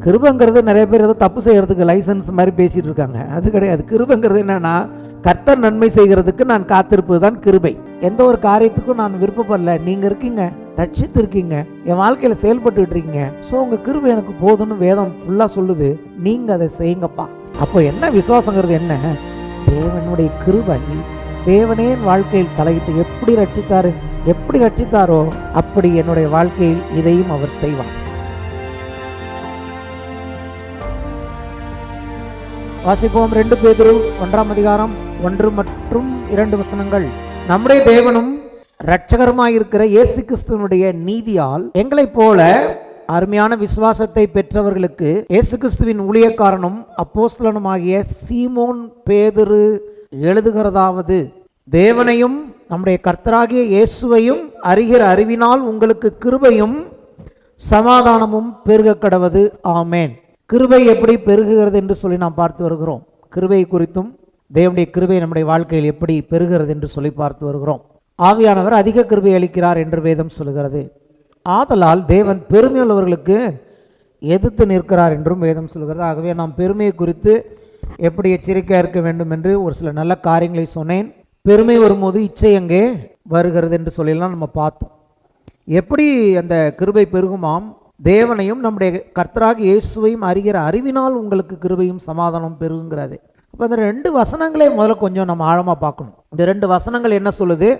கிருபைங்கிறது நிறைய பேர் ஏதோ தப்பு செய்யறதுக்கு லைசன்ஸ் மாதிரி பேசிட்டு இருக்காங்க. அது கிடையாது. கிருபைங்கிறது என்னன்னா, கர்த்தர் நன்மை செய்கிறதுக்கு நான் காத்திருப்பது தான் கிருபை. எந்த ஒரு காரியத்துக்கும் நான் விருப்பப்படல, நீங்க இருக்கீங்க, ரட்சித்து இருக்கீங்க, என் வாழ்க்கையில செயல்பட்டு இருக்கீங்க, ஸோ உங்க கிருபை எனக்கு போதும்னு வேதம் ஃபுல்லா சொல்லுது. நீங்க அதை செய்யுங்கப்பா. அப்போ என்ன விசுவாசங்கிறது என்ன? தேவனுடைய கிருபை, தேவனே என் வாழ்க்கையில் தலையிட்டு எப்படி ரட்சித்தாரோ அப்படி என்னுடைய வாழ்க்கையில் இதையும் அவர் செய்வார். வாசிப்போம். 2 பேதுரு 1 அதிகாரம் 1 மற்றும் 2 வசனங்கள். நம்முடைய தேவனும் இரட்சகருமாயிருக்கிற இயேசு கிறிஸ்துவனுடைய நீதியால் எங்களைப் போல அருமையான விசுவாசத்தை பெற்றவர்களுக்கு இயேசு கிறிஸ்துவின் ஊழியக்காரனும் அப்போஸ்தலனுமாகிய சீமோன் பேதுரு எழுதுகிறதாவது, தேவனையும் நம்முடைய கர்த்தராகிய இயேசுவையும் அறிகிற அறிவினால் உங்களுக்கு கிருபையும் சமாதானமும் பெருக கடவது. ஆமேன். கிருபை எப்படி பெருகுகிறது என்று சொல்லி நாம் பார்த்து வருகிறோம். கிருபை குறித்தும் தேவனுடைய கிருபை நம்முடைய வாழ்க்கையில் எப்படி பெருகிறது என்று சொல்லி பார்த்து வருகிறோம். ஆவியானவர் அதிக கிருபை அளிக்கிறார் என்று வேதம் சொல்கிறது. ஆதலால் தேவன் பெருமையுள்ளவர்களுக்கு எதிர்த்து நிற்கிறார் என்றும் வேதம் சொல்கிறது. ஆகவே நாம் பெருமையை குறித்து எப்படி எச்சரிக்கையாக இருக்க வேண்டும் என்று ஒரு சில நல்ல காரியங்களை சொன்னேன். பெருமை வரும்போது இச்சை எங்கே வருகிறது என்று சொல்லலாம் நம்ம பார்த்தோம். எப்படி அந்த கிருபை பெருகுமாம்? தேவனையும் நம்முடைய கர்த்தராகிய இயேசுவையும் அறிகிற அறிவினால் உங்களுக்கு கிருபையும் சமாதானம் பெருகுங்கிறது. அப்போ இந்த 2 வசனங்களை முதல்ல கொஞ்சம் நம்ம ஆழமாக பார்க்கணும். இந்த 2 வசனங்கள் என்ன சொல்லுது,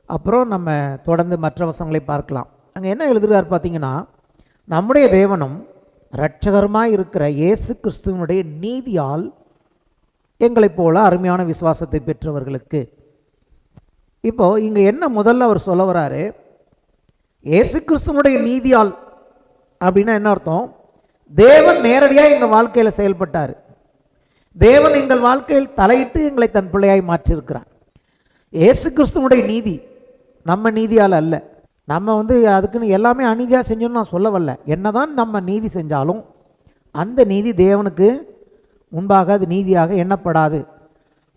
அப்புறம் நம்ம தொடர்ந்து மற்ற வசனங்களை பார்க்கலாம். அங்கே என்ன எழுதுகிறார் பார்த்தீங்கன்னா, நம்முடைய தேவனும் இரட்சகருமாய் இருக்கிற இயேசு கிறிஸ்துவனுடைய நீதியால் எங்களைப் போல அருமையான விசுவாசத்தை பெற்றவர்களுக்கு. இப்போ இங்கே என்ன முதல்ல அவர் சொல்ல வராரு? இயேசு கிறிஸ்துவனுடைய நீதியால் அப்படின்னா என்ன அர்த்தம்? தேவன் நேரடியாக எங்கள் வாழ்க்கையில் செயல்பட்டார். தேவன் எங்கள் வாழ்க்கையில் தலையிட்டு எங்களை தன் பிள்ளையாய் மாற்றியிருக்கிறார். இயேசு கிறிஸ்துவனுடைய நீதி நம்ம நீதியால் அல்ல. நம்ம அதுக்குன்னு எல்லாமே அநீதியாக செஞ்சோன்னு நான் சொல்ல வரல. என்னதான் நம்ம நீதி செஞ்சாலும் அந்த நீதி தேவனுக்கு முன்பாக அது நீதியாக எண்ணப்படாது.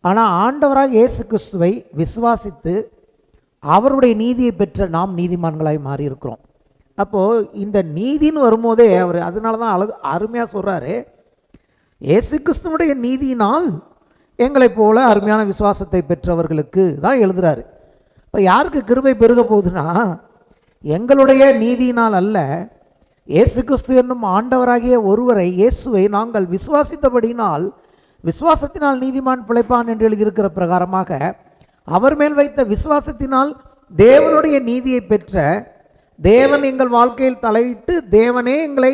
ஆனால் ஆண்டவராக இயேசு கிறிஸ்துவை விசுவாசித்து அவருடைய நீதியை பெற்ற நாம் நீதிமான்களாய் மாறி இருக்கிறோம். அப்போது இந்த நீதின்னு வரும்போதே அவர் அதனால தான் அருமையாக சொல்கிறாரு, இயேசு கிறிஸ்துவனுடைய நீதியினால் எங்களைப் போல அருமையான விசுவாசத்தை பெற்றவர்களுக்கு தான் எழுதுகிறாரு. இப்போ யாருக்கு கிருபை பெருக போகுதுன்னா, எங்களுடைய நீதியினால் அல்ல, இயேசு கிறிஸ்து என்னும் ஆண்டவராகிய ஒருவரை, இயேசுவை நாங்கள் விசுவாசித்தபடினால், விசுவாசத்தினால் நீதிமான் பிழைப்பான் என்று எழுதியிருக்கிற பிரகாரமாக அவர் மேல் வைத்த விசுவாசத்தினால் தேவனுடைய நீதியை பெற்ற தேவன் எங்கள் வாழ்க்கையில் தலையிட்டு தேவனே எங்களை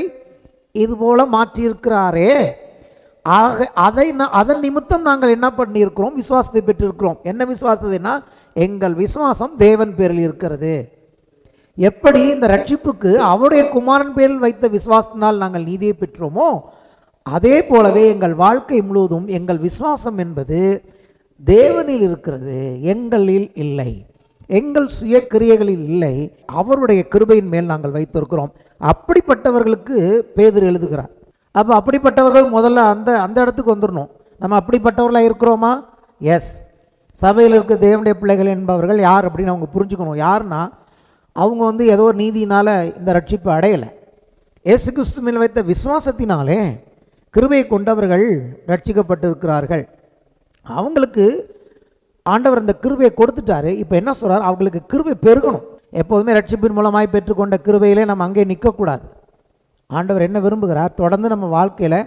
இதுபோல மாற்றியிருக்கிறாரே. ஆக அதன் நிமித்தம் நாங்கள் என்ன பண்ணியிருக்கிறோம்? விசுவாசத்தை பெற்றிருக்கிறோம். என்ன விசுவாசத்தைனா, எங்கள் விசுவாசம் தேவன் பேரில் இருக்கிறது. எப்படி இந்த ரட்சிப்புக்கு அவருடைய குமாரன் பேரில் வைத்த விசுவாசத்தினால் நாங்கள் நீதியை பெற்றோமோ, அதே போலவே எங்கள் வாழ்க்கை முழுவதும் எங்கள் விசுவாசம் என்பது தேவனில் இருக்கிறது, எங்களில் இல்லை, எங்கள் சுய கிரியைகளில் இல்லை, அவருடைய கிருபையின் மேல் நாங்கள் வைத்திருக்கிறோம். அப்படிப்பட்டவர்களுக்கு பேதுரு எழுதுகிறார். அப்போ அப்படிப்பட்டவர்கள் முதல்ல அந்த இடத்துக்கு வந்துடணும். நம்ம அப்படிப்பட்டவர்களாக இருக்கிறோமா? எஸ். சபையில் இருக்க தேவனுடைய பிள்ளைகள் என்பவர்கள் யார் அப்படின்னு அவங்க புரிஞ்சுக்கணும். யாருன்னா, அவங்க ஏதோ ஒரு நீதியினால் இந்த ரட்சிப்பு அடையலை. இயேசு கிறிஸ்து மேல் வைத்த விசுவாசத்தினாலே கிருபையை கொண்டவர்கள் ரட்சிக்கப்பட்டிருக்கிறார்கள். அவங்களுக்கு ஆண்டவர் இந்த கிருபையை கொடுத்துட்டாரு. இப்போ என்ன சொல்கிறார்? அவங்களுக்கு கிருபை பெருகணும். எப்போதுமே ரட்சிப்பின் மூலமாய் பெற்றுக்கொண்ட கிருபையிலே நம்ம அங்கே நிற்கக்கூடாது. ஆண்டவர் என்ன விரும்புகிறார்? தொடர்ந்து நம்ம வாழ்க்கையில்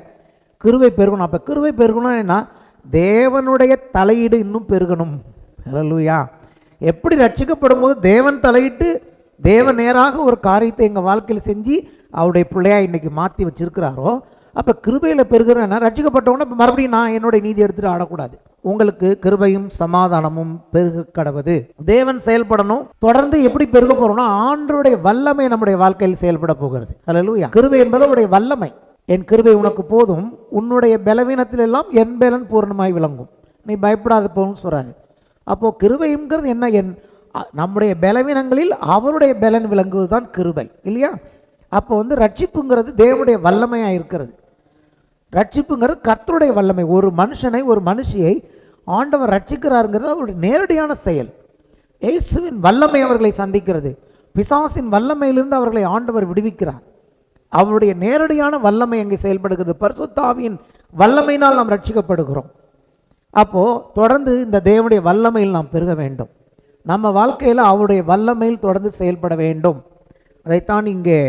கிருபை பெருகணும். அப்போ கிருபை பெருகணும்னா தேவனுடைய தலையீடு இன்னும் பெருகணும். ஹல்லேலூயா. எப்படி ரட்சிக்கப்படும் போது தேவன் தலையிட்டு தேவன் நேராக ஒரு காரியத்தை எங்கள் வாழ்க்கையில் செஞ்சு அவருடைய பிள்ளையாக இன்றைக்கி மாற்றி வச்சிருக்கிறாரோ, அப்போ கிருபையில் பெருகிறேன்னா ரட்சிக்கப்பட்டவொன்னே இப்போ மறுபடியும் நான் என்னுடைய நீதி எடுத்துகிட்டு ஆடக்கூடாது. உங்களுக்கு கிருபையும் சமாதானமும் பெருக கடவது. தேவன் செயல்படணும். தொடர்ந்து எப்படி பெருக போகிறோம்னா, ஆண்டவருடைய வல்லமை நம்முடைய வாழ்க்கையில் செயல்பட போகிறது. ஹல்லேலூயா. கிருபை என்பது அவருடைய வல்லமை. என் கிருபை உனக்கு போதும், உன்னுடைய பலவீனத்திலெல்லாம் என் பலன் பூர்ணமாய் விளங்கும், நீ பயப்படாத போன்னு சொல்கிறாரு. அப்போது கிருபைங்கிறது என்ன? நம்முடைய பலவீனங்களில் அவருடைய பலன் விளங்குவது தான் கிருபை, இல்லையா? அப்போ ரட்சிப்புங்கிறது தேவனுடைய வல்லமையாக இருக்கிறது. ரட்சிப்புங்கிறது கர்த்தருடைய வல்லமை. ஒரு மனுஷனை, ஒரு மனுஷியை ஆண்டவர் ரட்சிக்கிறாருங்கிறது அவருடைய நேரடியான செயல். இயேசுவின் வல்லமை அவர்களை சந்திக்கிறது. பிசாசின் வல்லமையிலிருந்து அவர்களை ஆண்டவர் விடுவிக்கிறார். அவருடைய நேரடியான வல்லமை அங்கே செயல்படுகிறது. பரிசுத்த ஆவியின் வல்லமையினால் நாம் ரட்சிக்கப்படுகிறோம். அப்போ தொடர்ந்து இந்த தேவனுடைய வல்லமையில் நாம் பெருக வேண்டும். நம்ம வாழ்க்கையில் அவருடைய வல்லமையில் தொடர்ந்து செயல்பட வேண்டும். அதைத்தான் இங்கே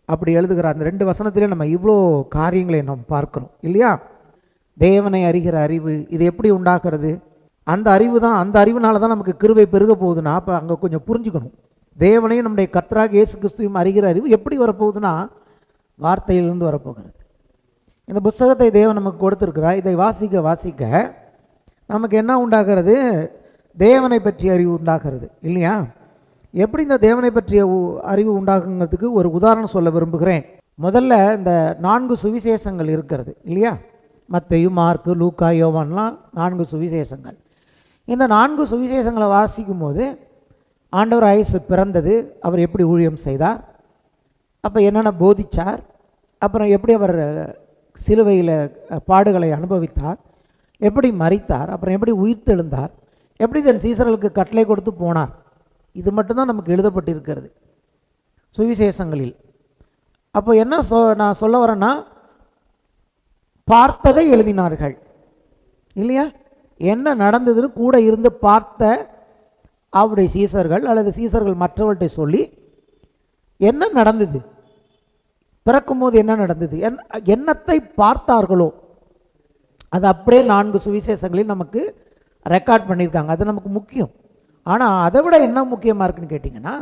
அப்படி எழுதுகிறார். அந்த 2 வசனத்திலே நம்ம இவ்வளோ காரியங்களை நாம் பார்க்கிறோம் இல்லையா? தேவனை அறிகிற அறிவு, இது எப்படி உண்டாகிறது? அந்த அறிவுனால தான் நமக்கு கிருபை பெருக போகுதுன்னா, அப்போ அங்கே கொஞ்சம் புரிஞ்சுக்கணும். தேவனையும் நம்முடைய கர்த்தராகிய இயேசு கிறிஸ்துவையும் அறிகிற அறிவு எப்படி வரப்போகுதுன்னா, வார்த்தையிலிருந்து வரப்போகிறது. இந்த புஸ்தகத்தை தேவன் நமக்கு கொடுத்துருக்கிறார். இதை வாசிக்க வாசிக்க நமக்கு என்ன உண்டாகிறது? தேவனை பற்றிய அறிவு உண்டாகிறது இல்லையா? எப்படி இந்த தேவனை பற்றிய அறிவு உண்டாகுங்கிறதுக்கு ஒரு உதாரணம் சொல்ல விரும்புகிறேன். முதல்ல இந்த 4 சுவிசேஷங்கள் இருக்கிறது இல்லையா? மத்தேயு, மார்க்கு, லூக்கா, யோவான்லாம் 4 சுவிசேஷங்கள். இந்த 4 சுவிசேஷங்களை வாசிக்கும் போது ஆண்டவர் இயேசு பிறந்தது, அவர் எப்படி ஊழியம் செய்தார், அப்போ என்னென்ன போதிச்சார், அப்புறம் எப்படி அவர் சிலுவையில் பாடுகளை அனுபவித்தார், எப்படி மரித்தார், அப்புறம் எப்படி உயிர்த்தெழுந்தார், எப்படி தன் சீசர்களுக்கு கட்டளை கொடுத்து போனார், இது மட்டும்தான் நமக்கு எழுதப்பட்டிருக்கிறது சுவிசேஷங்களில். அப்போ என்ன நான் சொல்ல வரேன்னா, பார்த்ததை எழுதினார்கள் இல்லையா? என்ன நடந்ததுன்னு கூட இருந்து பார்த்த அவருடைய சீசர்கள் அல்லது சீசர்கள் மற்றவர்கிட்ட சொல்லி என்ன நடந்தது, பிறக்கும்போது என்ன நடந்தது, என்னத்தை பார்த்தார்களோ அது அப்படியே 4 சுவிசேஷங்களையும் நமக்கு ரெக்கார்ட் பண்ணியிருக்காங்க. அது நமக்கு முக்கியம். ஆனால் அதை விட என்ன முக்கியமாக இருக்குன்னு கேட்டிங்கன்னா,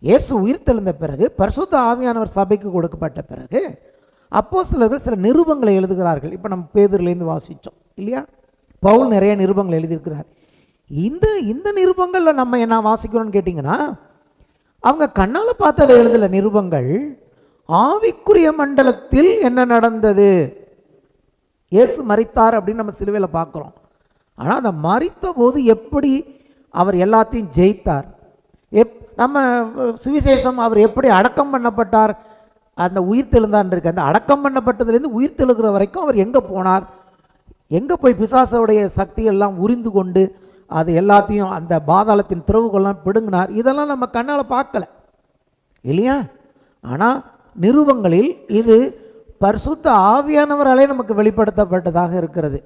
இயேசு உயிர்த்தெழுந்த பிறகு, பரிசுத்த ஆவியானவர் சபைக்கு கொடுக்கப்பட்ட பிறகு அப்போஸ்தலர்கள் சில நிருபங்களை எழுதுகிறார்கள். இப்போ நம்ம பேதுருலேருந்து வாசித்தோம் இல்லையா? பவுல் நிறைய நிருபங்கள் எழுதியிருக்கிறார். இந்த நிருபங்களில் நம்ம என்ன வாசிக்கிறோம்னு கேட்டிங்கன்னா, அவங்க கண்ணால் பார்த்ததை எழுதல நிருபங்கள், ஆவிக்குரிய மண்டலத்தில் என்ன நடந்தது. இயேசு மரித்தார் அப்படின்னு நம்ம சிலுவையில் பார்க்குறோம். ஆனால் அந்த மரித்த போது எப்படி அவர் எல்லாத்தையும் ஜெயித்தார், நம்ம சுவிசேஷம் அவர் எப்படி அடக்கம் பண்ணப்பட்டார், அந்த உயிர்த்தெழுந்தான் இருக்கு. அந்த அடக்கம் பண்ணப்பட்டதுலேருந்து உயிர்த்தெழுகிற வரைக்கும் அவர் எங்கே போனார், எங்கே போய் பிசாசோடைய சக்தியெல்லாம் உரிந்து கொண்டு அது எல்லாத்தையும் அந்த பாதாளத்தின் திறவுகள்லாம் பிடுங்கினார், இதெல்லாம் நம்ம கண்ணால் பார்க்கல இல்லையா? ஆனால் நிருபங்களில் இது பரிசுத்த ஆவியானவராலே நமக்கு வெளிப்படுத்தப்பட்டதாக இருக்கிறது.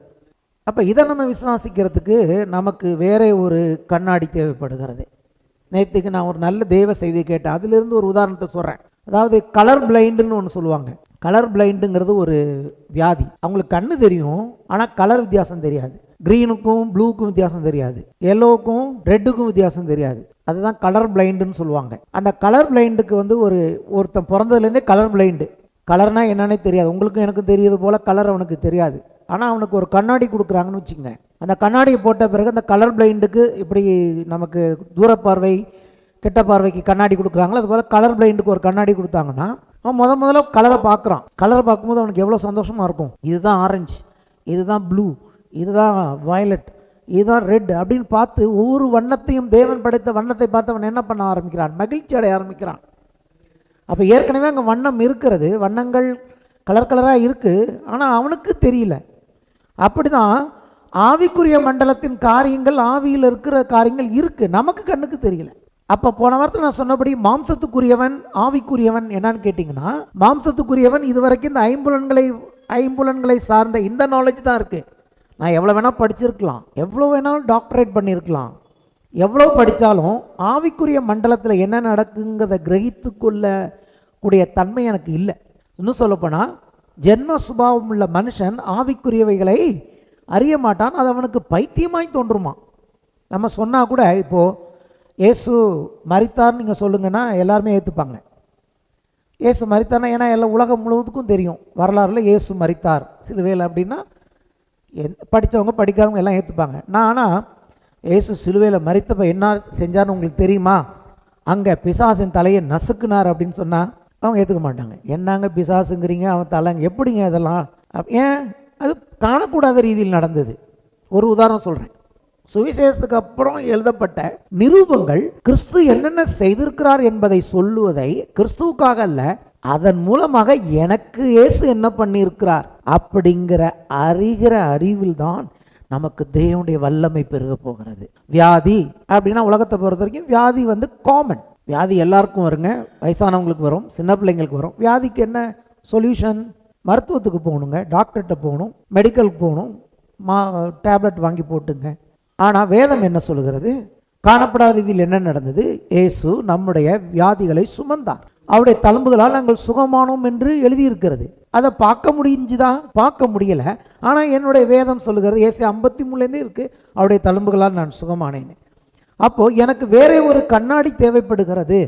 அப்போ இதை நம்ம விசுவாசிக்கிறதுக்கு நமக்கு வேற ஒரு கண்ணாடி தேவைப்படுகிறது. நேற்றுக்கு நான் ஒரு நல்ல தேவ செய்தியை கேட்டேன். அதிலிருந்து ஒரு உதாரணத்தை சொல்கிறேன். அதாவது கலர் பிளைண்டுன்னு ஒன்று சொல்லுவாங்க. கலர் பிளைண்டுங்கிறது ஒரு வியாதி. அவங்களுக்கு கண்ணு தெரியும், ஆனால் கலர் வித்தியாசம் தெரியாது. க்ரீனுக்கும் ப்ளூக்கும் வித்தியாசம் தெரியாது, எல்லோவுக்கும் ரெட்டுக்கும் வித்தியாசம் தெரியாது. அதுதான் கலர் பிளைண்டுன்னு சொல்லுவாங்க. அந்த கலர் பிளைண்டுக்கு ஒருத்தன் பிறந்ததுலேருந்தே கலர் பிளைண்டு. கலர்னால் என்னன்னே தெரியாது. உங்களுக்கும் எனக்கும் தெரியுது போல் கலர் அவனுக்கு தெரியாது. ஆனால் அவனுக்கு ஒரு கண்ணாடி கொடுக்குறாங்கன்னு வச்சுக்கோங்க. அந்த கண்ணாடியை போட்ட பிறகு அந்த கலர் பிளைண்டுக்கு இப்படி நமக்கு தூரப்பார்வை கிட்ட பார்வைக்கு கண்ணாடி கொடுக்குறாங்களோ, அதுபோல் கலர் பிளைண்டுக்கு ஒரு கண்ணாடி கொடுத்தாங்கன்னா அவன் முதல்ல கலரை பார்க்குறான். கலரை பார்க்கும்போது அவனுக்கு எவ்வளோ சந்தோஷமாக இருக்கும். இதுதான் ஆரஞ்சு, இதுதான் ப்ளூ, இதுதான் வயலட், இதுதான் ரெட் அப்படின்னு பார்த்து ஒவ்வொரு வண்ணத்தையும், தேவன் படைத்த வண்ணத்தை பார்த்து அவன் என்ன பண்ண ஆரம்பிக்கிறான், மகிழ்ச்சி அடைய ஆரம்பிக்கிறான். அப்போ ஏற்கனவே அங்கே வண்ணம் இருக்கிறது, வண்ணங்கள் கலர் கலராக இருக்குது, ஆனால் அவனுக்கு தெரியல. அப்படி தான் ஆவிக்குரிய மண்டலத்தின் காரியங்கள், ஆவியில் இருக்கிற காரியங்கள் இருக்குது, நமக்கு கண்ணுக்கு தெரியல. அப்போ போன வாரத்தில் நான் சொன்னபடி மாம்சத்துக்குரியவன் ஆவிக்குரியவன் என்னன்னு கேட்டிங்கன்னா, மாம்சத்துக்குரியவன் இதுவரைக்கும் இந்த ஐம்புலன்களை சார்ந்த இந்த நாலேஜ் தான் இருக்குது. நான் எவ்வளோ வேணால் படிச்சிருக்கலாம், எவ்வளோ வேணாலும் டாக்டரேட் பண்ணியிருக்கலாம், எவ்வளோ படித்தாலும் ஆவிக்குரிய மண்டலத்தில் என்ன நடக்குங்கிறத கிரகித்து கொள்ளக்கூடிய தன்மை எனக்கு இல்லை. இன்னும் சொல்லப்போனால் ஜென்ம சுபாவம் உள்ள மனுஷன் ஆவிக்குரியவைகளை அறிய மாட்டான், அது அவனுக்கு பைத்தியமாய் தோன்றுமா. நம்ம சொன்னால் கூட இப்போது இயேசு மரித்தார்னு நீங்கள் சொல்லுங்கன்னா எல்லாருமே ஏற்றுப்பாங்க. இயேசு மரித்தார்னா, ஏன்னா எல்லாம் உலகம் முழுவதுக்கும் தெரியும் வரலாறுல இயேசு மரித்தார் சிலுவையில் அப்படின்னா படித்தவங்க படிக்காதவங்க எல்லாம் ஏற்றுப்பாங்க. நான் ஆனால் இயேசு சிலுவையில் மரித்தப்ப என்ன செஞ்சார்னு உங்களுக்கு தெரியுமா, அங்கே பிசாசின் தலையை நசுக்குனார் அப்படின்னு சொன்னால் அவங்க ஏற்றுக்க மாட்டாங்க. என்னங்க பிசாசுங்கிறீங்க, அவன் தலைங்க எப்படிங்க இதெல்லாம், ஏன் அது காணக்கூடாத ரீதியில் நடந்தது. ஒரு உதாரணம் சொல்கிறேன். சுவிசேஷத்துக்கு அப்புறம் எழுதப்பட்ட நிருபங்கள் கிறிஸ்து என்னென்ன செய்திருக்கிறார் என்பதை சொல்லுவதை கிறிஸ்துவுக்காக அல்ல, அதன் மூலமாக எனக்கு இயேசு என்ன பண்ணியிருக்கிறார் அப்படிங்கிற அறிகிற அறிவில் தான் நமக்கு தேவனுடைய வல்லமை பெருக போகிறது. வியாதி அப்படின்னா உலகத்தை பொறுத்த வரைக்கும் வியாதி காமன். வியாதி எல்லாருக்கும் வருங்க, வயசானவங்களுக்கு வரும், சின்ன பிள்ளைங்களுக்கு வரும். வியாதிக்கு என்ன சொல்யூஷன்? மருத்துவத்துக்கு போகணுங்க, டாக்டர்கிட்ட போகணும், மெடிக்கலுக்கு போகணும், டேப்லெட் வாங்கி போட்டுங்க. ஆனால் வேதம் என்ன சொல்லுகிறது? காணப்படாத ரீதியில் என்ன நடந்தது? இயேசு நம்முடைய வியாதிகளை சுமந்தார், அவருடைய தழும்புகளால் நாங்கள் சுகமானோம் என்று எழுதியிருக்கிறது. அதை பார்க்க முடிஞ்சுதான், பார்க்க முடியல. ஆனால் என்னுடைய வேதம் சொல்லுகிறது, ஏசாயா 53 இருக்கு, அவருடைய தழும்புகளால் நான் சுகமானேன். அப்போ எனக்கு வேற ஒரு கண்ணாடி தேவைப்படுகிறது.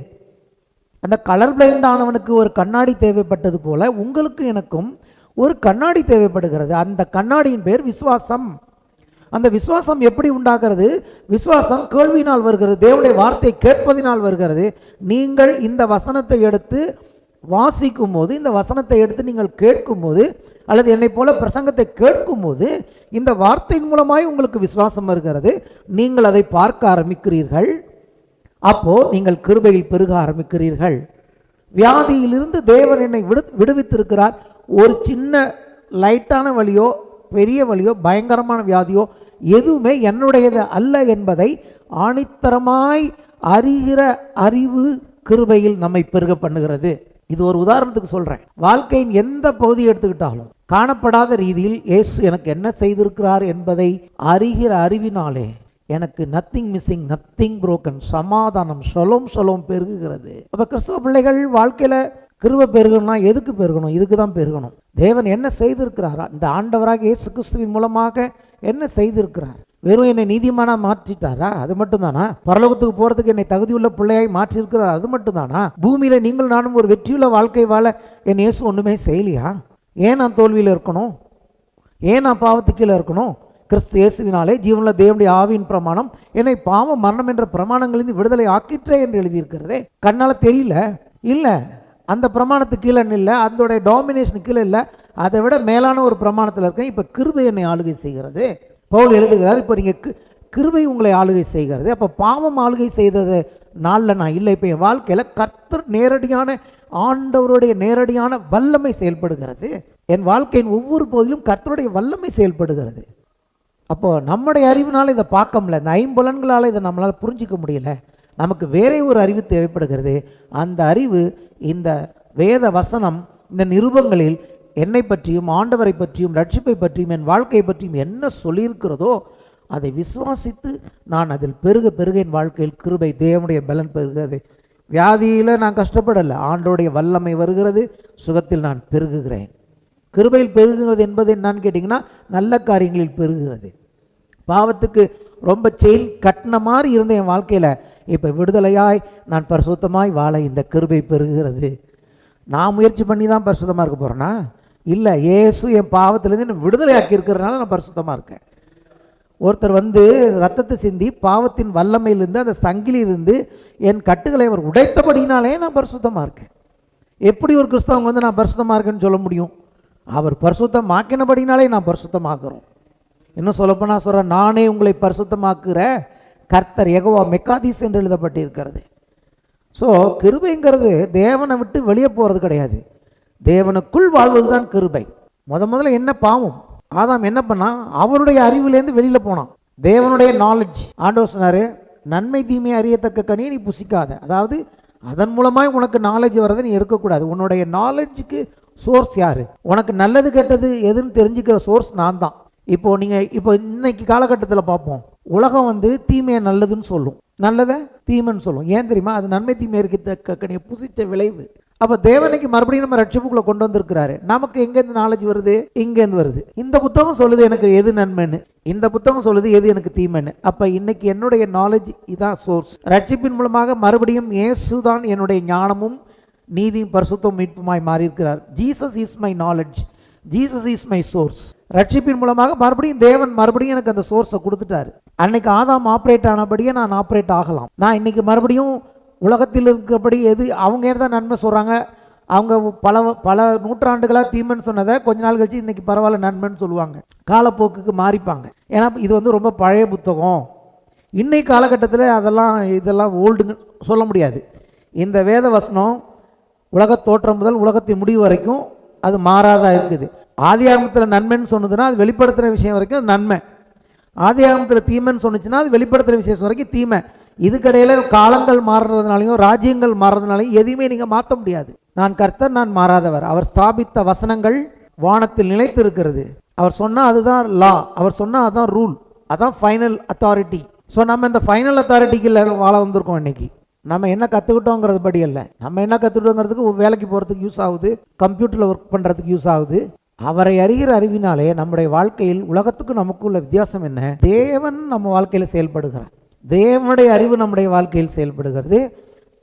அந்த கலர் பிளைண்ட் ஆனவனுக்கு ஒரு கண்ணாடி தேவைப்பட்டது போல உங்களுக்கு எனக்கும் ஒரு கண்ணாடி தேவைப்படுகிறது. அந்த கண்ணாடியின் பேர் விசுவாசம். அந்த விசுவாசம் எப்படி உண்டாகிறது? விசுவாசம் கேள்வியினால் வருகிறது, தேவனுடைய வார்த்தை கேட்பதினால் வருகிறது. நீங்கள் இந்த வசனத்தை எடுத்து வாசிக்கும் போது, இந்த வசனத்தை எடுத்து நீங்கள் கேட்கும் போது, அல்லது என்னை போல பிரசங்கத்தை கேட்கும் போது, இந்த வார்த்தையின் மூலமாய் உங்களுக்கு விசுவாசம் வருகிறது. நீங்கள் அதை பார்க்க ஆரம்பிக்கிறீர்கள். அப்போ நீங்கள் கிருபையில் பெருக ஆரம்பிக்கிறீர்கள். வியாதியிலிருந்து தேவன் என்னை விடுவித்திருக்கிறார். ஒரு சின்ன லைட்டான வலியோ பெரிய வலியோ பயங்கரமான வியாதியோ எதுவுமே என்னுடையது அல்ல என்பதை ஆணித்தரமாய் அறிகிற அறிவு கிருபையில் நம்மை பெருக பண்ணுகிறது. இது ஒரு உதாரணத்துக்கு சொல்றேன். வாழ்க்கையின் எந்த பகுதியை எடுத்துக்கிட்டாலும் காணப்படாத ரீதியில் இயேசு எனக்கு என்ன செய்திருக்கிறார் என்பதை அறிகிற அறிவினாலே எனக்கு நத்திங் மிஸ்ஸிங், நத்திங் புரோக்கன், சமாதானம், ஷலோம் பெருகுகிறது. அப்ப கிறிஸ்தவ பிள்ளைகள் வாழ்க்கையில கிருபை பெருகணும்னா எதுக்கு பெருகணும்? இதுக்கு தான் பெருகணும். தேவன் என்ன செய்திருக்கிறாரா? இந்த ஆண்டவராக இயேசு கிறிஸ்துவின் மூலமாக என்ன செய்திருக்கிறார்? வெறும் என்னை நீதிமானா மாற்றிட்டாரா? அது மட்டும்தானா? பரலோகத்துக்கு போறதுக்கு என்னை தகுதியுள்ள பிள்ளையாய் மாற்றிருக்கிறார், அது மட்டும்தானா? பூமியில நீங்கள் நானும் ஒரு வெற்றியுள்ள வாழ்க்கை வாழ என் இயேசு ஒண்ணுமே செய்யலையா? ஏன் நான் தோல்வியில் இருக்கணும்? ஏன் நான் பாவத்துக்கு கீழே இருக்கணும்? கிறிஸ்து இயேசுவினாலே ஜீவனுள்ள தேவனுடைய ஆவியின் பிரமாணம் என்னை பாவம் மரணம் என்ற பிரமாணங்களிலிருந்து விடுதலை ஆக்கிற்றே என்று எழுதியிருக்கிறதே. கண்ணால தெரியல, இல்ல அந்த பிரமாணத்துக்கு கீழே இல்லை, அதோடைய டாமினேஷன் கீழே இல்லை, அதை விட மேலான ஒரு பிரமாணத்தில் இருக்கேன். இப்போ கிருபை என்னை ஆளுகை செய்கிறது. பவுல் எழுதுகிறார், இப்போ நீங்கள் கிருபை உங்களை ஆளுகை செய்கிறது. அப்போ பாவம் ஆளுகை செய்தது நாளில் நான் இல்லை. இப்போ என் வாழ்க்கையில் கர்த்தர் நேரடியான ஆண்டவருடைய நேரடியான வல்லமை செயல்படுகிறது. என் வாழ்க்கையின் ஒவ்வொரு பகுதியிலும் கர்த்தருடைய வல்லமை செயல்படுகிறது. அப்போ நம்முடைய அறிவினால் இதை பார்க்க முடியல, இந்த ஐம்புலன்களால் இதை நம்மளால் புரிஞ்சிக்க முடியல. நமக்கு வேற ஒரு அறிவு தேவைப்படுகிறது. அந்த அறிவு இந்த வேத வசனம், இந்த நிருபங்களில் என்னை பற்றியும் ஆண்டவரை பற்றியும் ரட்சிப்பை பற்றியும் என் வாழ்க்கையை பற்றியும் என்ன சொல்லியிருக்கிறதோ அதை விசுவாசித்து நான் அதில் பெருக பெருக என் வாழ்க்கையில் கிருபை தேவனுடைய பலன் பெறுகிறது. வியாதியில் நான் கஷ்டப்படலை, ஆண்டோடைய வல்லமை வருகிறது, சுகத்தில் நான் பெருகுகிறேன். கிருபையில் பெருகுகிறது என்பது என்னன்னு கேட்டிங்கன்னா நல்ல காரியங்களில் பெருகுகிறது. பாவத்துக்கு ரொம்ப செயின் கட்டின மாதிரி இருந்த என் வாழ்க்கையில் இப்போ விடுதலையாய் நான் பரிசுத்தமாய் வாழ இந்த கிருபை பெருகுகிறது. நான் முயற்சி பண்ணி தான் பரிசுத்தமாக இருக்க போகிறேன்னா இல்லை, இயேசு என் பாவத்திலேருந்து என்னை விடுதலையாக்கி இருக்கிறதுனால நான் பரிசுத்தமாக இருக்கேன். ஒருத்தர் வந்து ரத்தத்தை சிந்தி பாவத்தின் வல்லமையிலிருந்து அந்த சங்கிலியிலிருந்து என் கட்டுகளை அவர் உடைத்தபடினாலே நான் பரிசுத்தமாக இருக்கேன். எப்படி ஒரு கிறிஸ்தவங்க வந்து நான் பரிசுத்தமாக இருக்கேன்னு சொல்ல முடியும்? அவர் பரிசுத்தமாக்கினபடினாலே நான் பரிசுத்தமாக்குறோம். இன்னும் சொல்லப்போனால் சொல்கிறேன், நானே உங்களை பரிசுத்தமாக்குற கர்த்தர் யெகோவா மெக்காதீஸ் என்று எழுதப்பட்டிருக்கிறது. ஸோ கிருபைங்கிறது தேவனை விட்டு வெளியே போகிறது கிடையாது, தேவனுக்குள் வாழ்வது தான் கிருபை. முதல்ல என்ன பாவம்? ஆதாம் என்ன பண்ணா? அவருடைய அறிவிலேருந்து வெளியில் போனான். தேவனுடைய நாலேஜ், ஆண்டவர் சொன்னார், நன்மை தீமை அறியத்தக்க கனியை நீ புசிக்காத. அதாவது அதன் மூலமாக உனக்கு நாலேஜ் வரதை நீ எடுக்கக்கூடாது. உன்னுடைய நாலேஜுக்கு சோர்ஸ் யார்? உனக்கு நல்லது கெட்டது எதுன்னு தெரிஞ்சுக்கிற சோர்ஸ் நான் தான். இப்போ இன்னைக்கு காலகட்டத்தில் பார்ப்போம், உலகம் வந்து தீமையை நல்லதுன்னு சொல்லும், நல்லதை தீமைன்னு சொல்லும். ஏன் தெரியுமா? அது நன்மை தீமை இருக்கத்தக்க புசித்த விளைவு. அப்போ தேவனைக்கு மறுபடியும் நம்ம ரட்சிப்புக்குள்ள கொண்டு வந்திருக்கிறாரு. நமக்கு எங்கேருந்து நாலேஜ் வருது? இங்கேருந்து வருது. இந்த புத்தகம் சொல்லுது எனக்கு எது நன்மைன்னு, இந்த புத்தகம் சொல்லுது எது எனக்கு தீமைன்னு. அப்போ இன்னைக்கு என்னுடைய நாலேஜ் இதான் சோர்ஸ். ரட்சிப்பின் மூலமாக மறுபடியும் இயேசு தான் என்னுடைய ஞானமும் நீதியும் பரிசுத்தம் மீட்புமாய் மாறி இருக்கிறார். Jesus is my knowledge, Jesus is my source. ரட்சிப்பின் மூலமாக மறுபடியும் தேவன் மறுபடியும் எனக்கு அந்த சோர்ஸை கொடுத்துட்டாரு. அன்னைக்கு ஆதாம் ஆப்ரேட் ஆனபடியே நான் ஆப்ரேட் ஆகலாம். நான் இன்னைக்கு மறுபடியும் உலகத்தில் இருக்கிறபடி எது அவங்க தான் நன்மை சொல்கிறாங்க, அவங்க பல நூற்றாண்டுகளாக தீமைன்னு சொன்னதை கொஞ்ச நாள் கழிச்சு இன்னைக்கு பரவாயில்ல நன்மைன்னு சொல்லுவாங்க. காலப்போக்குக்கு மாறிப்பாங்க. ஏன்னா இது வந்து ரொம்ப பழைய புத்தகம், இன்னைக்கு காலகட்டத்தில் இதெல்லாம் ஓல்டுன்னு சொல்ல முடியாது. இந்த வேத வசனம் உலக தோற்றம் முதல் உலகத்தின் முடிவு வரைக்கும் அது மாறாதா இருக்குது. ஆதி ஆகமத்தில் நன்மைன்னு சொன்னதுன்னா அது வெளிப்படுத்துகிற விஷயம் வரைக்கும் அது நன்மை, ஆதி ஆகமத்தில் தீமைன்னு சொன்னிச்சுன்னா அது வெளிப்படுத்துகிற விஷயம் வரைக்கும் தீமை. இதுக்கடையில காலங்கள் மாறுறதுனாலையும் ராஜ்யங்கள் மாறுறதுனாலையும் எதையுமே நீங்க மாற்ற முடியாது. நான் கர்த்தர், நான் மாறாதவர். அவர் ஸ்தாபித்த வசனங்கள் வானத்தில் நிலைத்து இருக்கிறது. அவர் சொன்னா அதுதான் லா, அவர் சொன்னா அதுதான் ரூல், அதான் ஃபைனல் அத்தாரிட்டி. ஸோ நம்ம இந்த ஃபைனல் அத்தாரிட்டிக்கு வாழ வந்திருக்கோம். இன்னைக்கு நம்ம என்ன கற்றுக்கிட்டோங்கிறது படி அல்ல, நம்ம என்ன கற்றுக்கிட்டோங்கிறதுக்கு வேலைக்கு போகிறதுக்கு யூஸ் ஆகுது, கம்ப்யூட்டரில் ஒர்க் பண்ணுறதுக்கு யூஸ் ஆகுது. அவரை அறிகிற அறிவினாலே நம்முடைய வாழ்க்கையில் உலகத்துக்கு நமக்கு உள்ள வித்தியாசம் என்ன? தேவன் நம்ம வாழ்க்கையில் செயல்படுகிறார், தேவனுடைய அறிவு நம்முடைய வாழ்க்கையில் செயல்படுகிறது,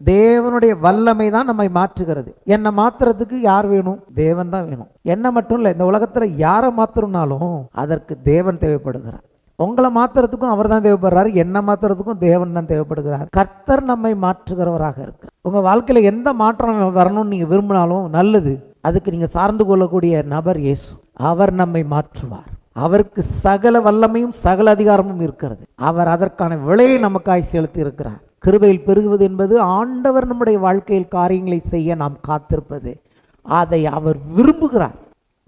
தேவனுடைய வல்லமை தான் நம்மை மாற்றுகிறது. என்னை மாற்றுறதுக்கு யார் வேணும்? தேவன் தான் வேணும். என்ன மட்டும் இல்லை, இந்த உலகத்தில் யாரை மாற்றணும்னாலும் அதற்கு தேவன் தேவைப்படுகிறார். உங்களை மாற்றுறதுக்கும் அவர் தான் தேவைப்படுறாரு, என்ன மாற்றுறதுக்கும் தேவன் தான் தேவைப்படுகிறார். கர்த்தர் நம்மை மாற்றுகிறவராக இருக்கிறார். உங்கள் வாழ்க்கையில் எந்த மாற்றம் வரணும்னு நீங்கள் விரும்பினாலும் நல்லது, அதுக்கு நீங்கள் சார்ந்து கொள்ளக்கூடிய நபர் இயேசு. அவர் நம்மை மாற்றுவார். அவருக்கு சகல வல்லமையும் சகல அதிகாரமும் இருக்கிறது. அவர் அதற்கான விலையை நமக்காய் செலுத்தி இருக்கிறார். கிருபையில் பெருகுவது என்பது ஆண்டவர் நம்முடைய வாழ்க்கையில் காரியங்களை செய்ய நாம் காத்திருப்பது. அதை அவர் விரும்புகிறார்.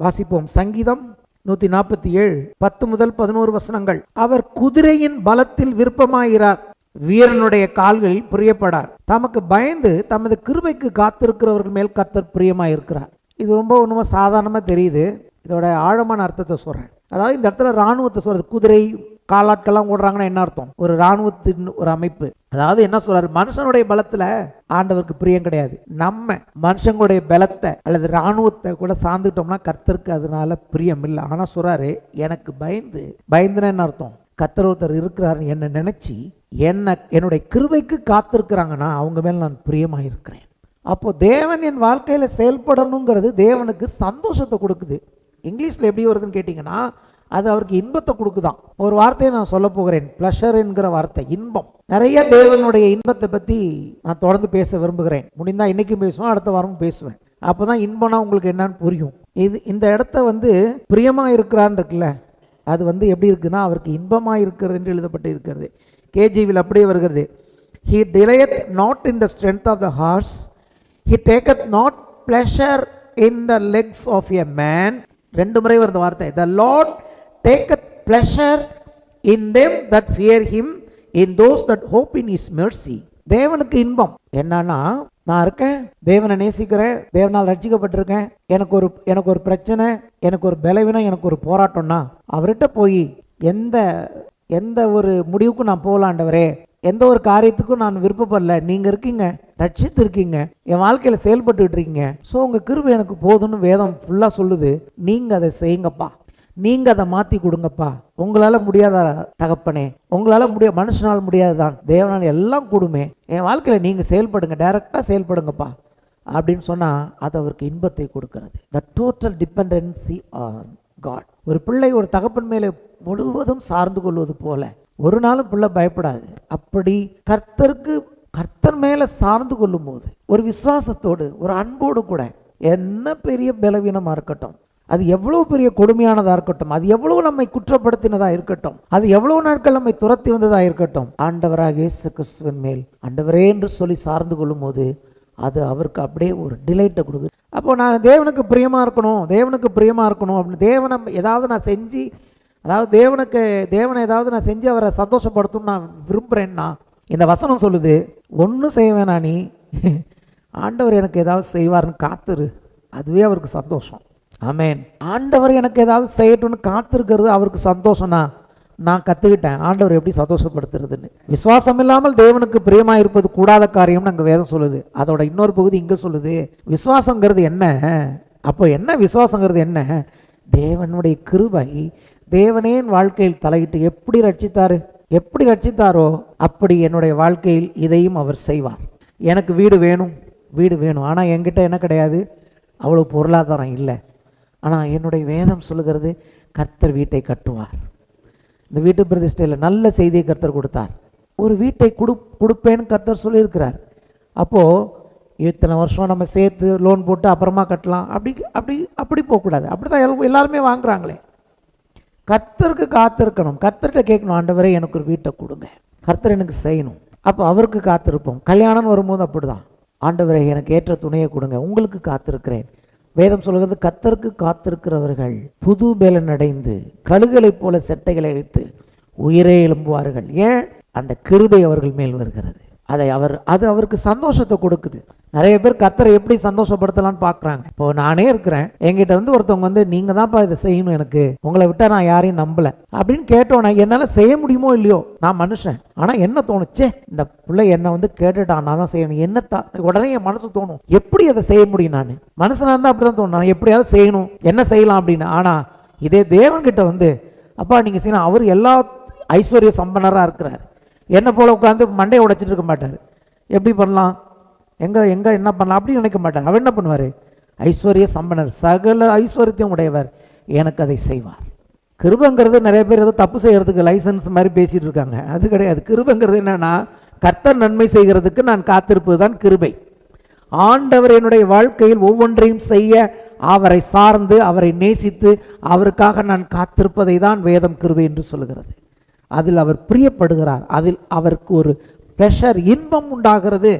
வாசிப்போம். சங்கீதம் 147 10 முதல் 11 வசனங்கள். அவர் குதிரையின் பலத்தில் விருப்பமாகிறார், வீரனுடைய கால்களில் பிரியப்படார். தமக்கு பயந்து தமது கிருபைக்கு காத்திருக்கிறவர்கள் மேல் கர்த்தர் பிரியமாயிருக்கிறார். இது ரொம்ப ஒன்றும் சாதாரணமாக தெரியுது. இதோட ஆழமான அர்த்தத்தை சொல்கிறேன். அதாவது இந்த இடத்துல இராணுவத்தை சொல்கிறது. குதிரை காலாட்கள்லாம் ஓடுறாங்கன்னா என்ன அர்த்தம்? ஒரு இராணுவத்தின் ஒரு அமைப்பு. அதாவது என்ன சொல்றாரு? மனுஷனுடைய பலத்தில் ஆண்டவருக்கு பிரியம் கிடையாது. நம்ம மனுஷங்களுடைய பலத்தை அல்லது இராணுவத்தை கூட சார்ந்துட்டோம்னா கர்த்தருக்கு அதனால பிரியம் இல்லை. ஆனால் சொல்றாரு, எனக்கு பயந்துன்னா என்ன அர்த்தம்? கர்த்தர் ஒருத்தர் இருக்கிறாரு என்ன நினைச்சு என்னுடைய கிருபைக்கு காத்திருக்கிறாங்கன்னா அவங்க மேல நான் பிரியமாக இருக்கிறேன். அப்போ தேவன் என் வாழ்க்கையில செயல்படணுங்கிறது தேவனுக்கு சந்தோஷத்தை கொடுக்குது. இங்கிலீஷ்ல எப்படி வருதுன்னு கேட்டீங்கன்னா, அது அவருக்கு இன்பத்தை கொடுக்குதான். ஒரு வார்த்தையை நான் சொல்ல போகிறேன், ப்ளஷர் என்கிற வார்த்தை, இன்பம். நிறைய தேவனுடைய இன்பத்தை பற்றி நான் தொடர்ந்து பேச விரும்புகிறேன். முடிந்தால் இன்றைக்கும் பேசுவேன், அடுத்த வாரமும் பேசுவேன். அப்போ தான் இன்பம்னா உங்களுக்கு என்னன்னு புரியும். இந்த இடத்த பிரியமாக இருக்கிறான்னு இருக்குல்ல, அது எப்படி இருக்குன்னா அவருக்கு இன்பமாக இருக்கிறது என்று எழுதப்பட்டு இருக்கிறது. கேஜிவில் அப்படியே வருகிறது. He delayeth not in the strength of the horse, he taketh not pleasure in the legs of a man. 2 முறை வருது வார்த்தை. The Lord taketh pleasure in them that fear him, in those that hope in his mercy. தேவனுக்கு இன்பம் என்னன்னா, நான் இருக்கேன், தேவனை நேசிக்கிறேன், தேவனால் ரட்சிக்கப்பட்டிருக்கேன், எனக்கு ஒரு பிரச்சனை, எனக்கு ஒரு பலவீனம், எனக்கு ஒரு போராட்டம்னா அவர்கிட்ட போய் எந்த ஒரு முடிவுக்கும் நான் போகலாண்டவரே, எந்த ஒரு காரியத்துக்கும் நான் விருப்பப்படல, நீங்க இருக்கீங்க, ரட்சித்து இருக்கீங்க, என் வாழ்க்கையில செயல்பட்டு இருக்கீங்க, ஸோ உங்க கிருபை எனக்கு போதும்னு வேதம் ஃபுல்லா சொல்லுது. நீங்க அதை செய்யுங்கப்பா, நீங்க அதை மாத்தி கொடுங்கப்பா. உங்களால முடியாத தகப்பனே, உங்களால மனுஷனால் முடியாதுதான், தேவனால் எல்லாம் கூடுமே, என் வாழ்க்கையில நீங்க செயல்படுங்க, டைரக்டா செயல்படுங்கப்பா அப்படின்னு சொன்னா அது அவருக்கு இன்பத்தை கொடுக்கிறது. The total dependency on God. ஒரு பிள்ளை ஒரு தகப்பன் மேலே முழுவதும் சார்ந்து கொள்வது போல ஒரு நாளும் பிள்ளை பயப்படாது. அப்படி கர்த்தர் மேல சார்ந்து கொள்ளும் போது ஒரு விசுவாசத்தோடு ஒரு அன்போடு கூட, என்ன பெரிய பலவீனமா இருக்கட்டும், அது எவ்வளவு பெரிய கொடுமையானதா இருக்கட்டும், அது எவ்வளவு நம்மை குற்றப்படுத்தினதா இருக்கட்டும், அது எவ்வளவு நாட்கள் நம்மை துரத்தி வந்ததா இருக்கட்டும், ஆண்டவராக இயேசு கிறிஸ்துவின் மேல் ஆண்டவரே என்று சொல்லி சார்ந்து கொள்ளும் போது அது அவருக்கு அப்படியே ஒரு டிலைட்டை கொடுக்குது. அப்போ நான் தேவனுக்கு பிரியமா இருக்கணும் அப்படின்னு தேவனை ஏதாவது நான் செஞ்சு, அதாவது தேவனை ஏதாவது நான் செஞ்சு அவரை சந்தோஷப்படுத்தணும் நான் விரும்புகிறேன்னா, இந்த வசனம் சொல்லுது, ஒன்றும் செய்ய வேணாம், நீ ஆண்டவர் எனக்கு ஏதாவது செய்வார்னு காத்துரு, அதுவே அவருக்கு சந்தோஷம். ஆமேன். ஆண்டவர் எனக்கு ஏதாவது செய்யட்டும்னு காத்திருக்கிறது அவருக்கு சந்தோஷம்னா, நான் கற்றுக்கிட்டேன் ஆண்டவர் எப்படி சந்தோஷப்படுத்துறதுன்னு. விசுவாசம் இல்லாமல் தேவனுக்கு பிரியமாக இருப்பது கூடாத காரியம்னு அங்கே வேதம் சொல்லுது. அதோட இன்னொரு பகுதி இங்கே சொல்லுது, விசுவாசங்கிறது என்ன? அப்போ என்ன விசுவாசங்கிறது என்ன? தேவனுடைய கிருபை, தேவனே என் வாழ்க்கையில் தலையிட்டு எப்படி ரட்சித்தாரோ அப்படி என்னுடைய வாழ்க்கையில் இதையும் அவர் செய்வார். எனக்கு வீடு வேணும், ஆனால் என்கிட்ட என்ன கிடையாது, அவ்வளோ பொருளாதாரம் இல்லை. ஆனால் என்னுடைய வேதம் சொல்லுகிறது கர்த்தர் வீட்டை கட்டுவார். இந்த வீட்டு பிரதிஷ்டையில் நல்ல செய்தியை கர்த்தர் கொடுத்தார். ஒரு வீட்டை கொடுப்பேன்னு கர்த்தர் சொல்லியிருக்கிறார். அப்போது இத்தனை வருஷம் நம்ம சேர்த்து லோன் போட்டு அப்புறமா கட்டலாம், அப்படி போகக்கூடாது. அப்படி தான் எல்லாருமே வாங்குறாங்களே. கர்த்தருக்கு காத்திருக்கணும், கர்த்தர்கிட்ட கேட்கணும், ஆண்டவரே எனக்கு ஒரு வீட்டை கொடுங்க, கர்த்தர் எனக்கு செய்யணும். அப்போ அவருக்கு காத்திருப்போம். கல்யாணம் வரும்போது அப்படிதான், ஆண்டவரே எனக்கு ஏற்ற துணையை கொடுங்க, உங்களுக்கு காத்திருக்கிறேன். வேதம் சொல்கிறது, கர்த்தருக்கு காத்திருக்கிறவர்கள் புது பலன் அடைந்து கழுகளைப் போல செட்டைகளை அடித்து உயிரே எழும்புவார்கள். ஏன்? அந்த கிருபை அவர்கள் மேல் வருகிறது. அது அவருக்கு சந்தோஷத்தை கொடுக்குது. நிறைய பேர் கர்த்தரை எப்படி சந்தோஷப்படுத்தலான்னு பார்க்குறாங்க. இப்போ நானே இருக்கிறேன், என்கிட்ட ஒருத்தவங்க நீங்கள் தான்ப்பா இதை செய்யணும், எனக்கு உங்களை விட்டால் நான் யாரையும் நம்பலை அப்படின்னு கேட்டோன்னா என்னால் செய்ய முடியுமோ இல்லையோ, நான் மனுஷன். ஆனால் என்ன தோணுச்சே, இந்த பிள்ளை என்னை கேட்டுட்டான், நான் தான் செய்யணும், உடனே என் மனசு தோணும், எப்படி அதை செய்ய முடியும், நான் மனுஷனாக இருந்தால் அப்படி தான் தோணும், நான் எப்படியாவது செய்யணும், என்ன செய்யலாம் அப்படின்னு. ஆனால் இதே தேவன்கிட்ட அப்பா நீங்கள் செய்யணும், அவர் எல்லா ஐஸ்வர்ய சம்பனராக இருக்கிறார், என்னை போல உட்காந்து மண்டையை உடைச்சிட்டு இருக்க மாட்டார். எப்படி பண்ணலாம், எங்கே என்ன பண்ணலாம் அப்படின்னு நினைக்க மாட்டார். அவர் என்ன பண்ணுவார், ஐஸ்வர்ய சம்பனர், சகல ஐஸ்வர்யத்தையும் உடையவர், எனக்கு அதை செய்வார். கிருபைங்கிறது நிறைய பேர் ஏதோ தப்பு செய்கிறதுக்கு லைசன்ஸ் மாதிரி பேசிகிட்டு இருக்காங்க. அது கிடையாது. கிருபைங்கிறது என்னென்னா, கர்த்தர் நன்மை செய்கிறதுக்கு நான் காத்திருப்பது தான் கிருபை. ஆண்டவர் என்னுடைய வாழ்க்கையில் ஒவ்வொன்றையும் செய்ய அவரை சார்ந்து அவரை நேசித்து அவருக்காக நான் காத்திருப்பதை தான் வேதம் கிருபை என்று சொல்கிறது. அதில் அவர் பிரியப்படுகிறார், அதில் அவருக்கு ஒரு ப்ளஷர், இன்பம் உண்டாகிறது.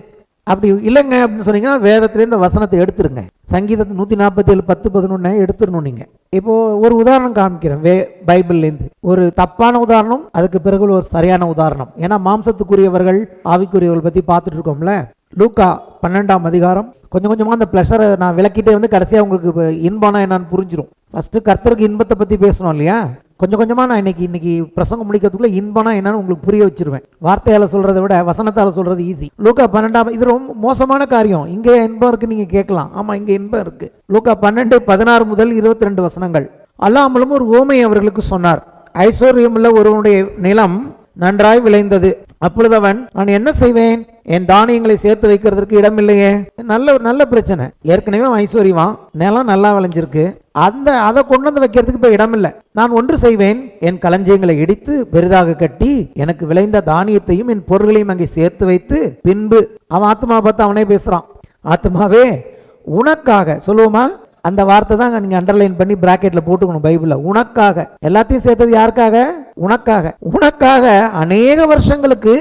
அப்படி இல்லைங்க அப்படின்னு சொன்னீங்கன்னா வேதத்திலேருந்து வசனத்தை எடுத்துருங்க. சங்கீதத்தை 147 10-11 எடுத்துடணும். நீங்கள் இப்போ ஒரு உதாரணம் காமிக்கிறேன் பைபிள்லேருந்து. ஒரு தப்பான உதாரணம், அதுக்கு பிறகு ஒரு சரியான உதாரணம். ஏன்னா மாம்சத்துக்குரியவர்கள் ஆவிக்குரியவர்கள் பற்றி பார்த்துட்டு இருக்கோம்ல. லூக்கா 12ஆம் அதிகாரம். கொஞ்சம் கொஞ்சமாக அந்த ப்ளஷரை நான் விளக்கிட்டே கடைசியாக உங்களுக்கு இன்பம்னா என்னன்னு புரிஞ்சிடும். ஃபஸ்ட்டு கர்த்தருக்கு இன்பத்தை பற்றி பேசணும் இல்லையா. கொஞ்சம் கொஞ்சமாக நான் இன்னைக்கு பிரசங்கம் முடிக்கிறதுக்குள்ள இன்பம்னா என்னன்னு உங்களுக்கு புரிய வச்சிருவேன். வார்த்தையால் சொல்கிறத விட வசனத்தால் சொல்கிறது ஈஸி. லூக்கா 12 இது ரொம்ப மோசமான காரியம். இங்கே இன்பம் இருக்குது நீங்கள் கேட்கலாம், ஆமாம் இங்கே இன்பம் இருக்குது. லூக்கா 12:16 முதல் 22 வசனங்கள். அல்லாமலும் ஒரு ஓமை அவர்களுக்கு சொன்னார். ஐஸ்வர்யமுள்ள ஒருவனுடைய நிலம் நன்றாய் விளைந்தது. அப்பொழுது அவன், நான் என்ன செய்வேன், என் தானியங்களை சேர்த்து வைக்கிறதுக்கு இடம் இல்லையே. நல்ல பிரச்சனை. ஏற்கனவே ஐஸ்வர்யவான், நிலம் நல்லா விளைஞ்சிருக்கு, அதை கொண்டு வைக்கிறதுக்கு இப்போ இடம் இல்லை. நான் ஒன்று செய்வேன், என் களஞ்சியங்களை இடித்து பெரிதாக கட்டி எனக்கு விளைந்த தானியத்தையும் என் பொருள்களையும் அங்கே சேர்த்து வைத்து பின்பு, அவன் ஆத்மா பார்த்து அவனே பேசுறான், ஆத்மாவே உனக்காக, சொல்லுவோமா அந்த வார்த்தை தான் நீங்கள் அண்டர்லைன் பண்ணி பிராக்கெட்ல போட்டுக்கணும் பைபிளில். உனக்காக, எல்லாத்தையும் சேர்த்தது யாருக்காக, உனக்காக அநேக வருஷங்களுக்கு